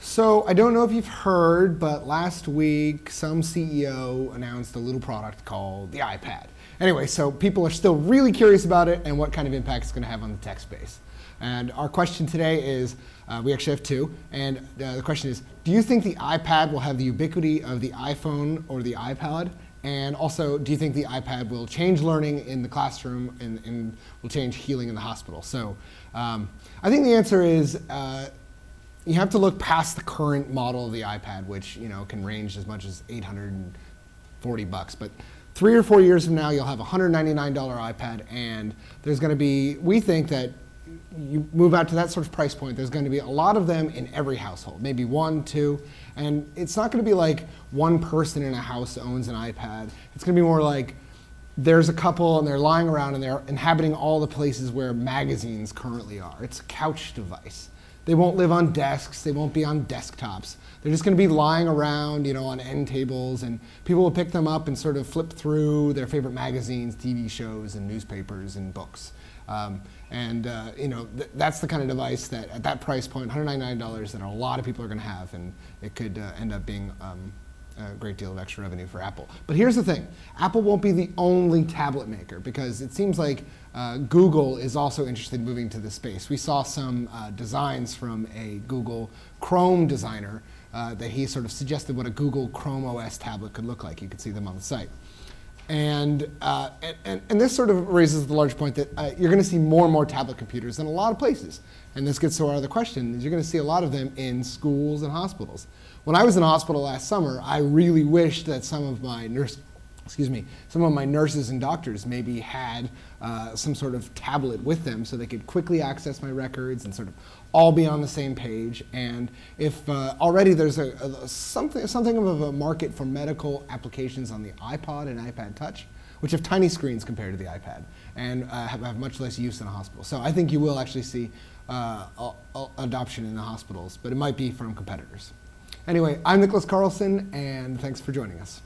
So I don't know if you've heard, but last week some CEO announced a little product called the iPad. Anyway, so people are still really curious about it and what kind of impact it's going to have on the tech space. And our question today is, we actually have two, and the question is, do you think the iPad will have the ubiquity of the iPhone or the iPad? And also, do you think the iPad will change learning in the classroom and will change healing in the hospital? So I think the answer is, you have to look past the current model of the iPad, which can range as much as $840. But 3 or 4 years from now, you'll have a $199 iPad, and there's going to be, we think that you move out to that sort of price point, there's going to be a lot of them in every household, maybe 1, 2, and it's not going to be like one person in a house owns an iPad. It's going to be more like there's a couple and they're lying around and they're inhabiting all the places where magazines currently are. It's a couch device. They won't live on desks. They won't be on desktops. They're just going to be lying around, on end tables, and people will pick them up and sort of flip through their favorite magazines, TV shows, and newspapers and books. That's the kind of device that, at that price point, $199, that a lot of people are going to have, and it could end up being a great deal of extra revenue for Apple. But here's the thing. Apple won't be the only tablet maker, because it seems like Google is also interested in moving to this space. We saw some designs from a Google Chrome designer that he sort of suggested what a Google Chrome OS tablet could look like. You could see them on the site. And this sort of raises the large point that you're going to see more and more tablet computers in a lot of places. And this gets to our other question, is you're going to see a lot of them in schools and hospitals. When I was in a hospital last summer, I really wished that some of my nurses and doctors maybe had some sort of tablet with them so they could quickly access my records and sort of all be on the same page. And if already there's something of a market for medical applications on the iPod and iPad Touch, which have tiny screens compared to the iPad and have much less use in a hospital. So I think you will actually see adoption in the hospitals, but it might be from competitors. Anyway, I'm Nicholas Carlson, and thanks for joining us.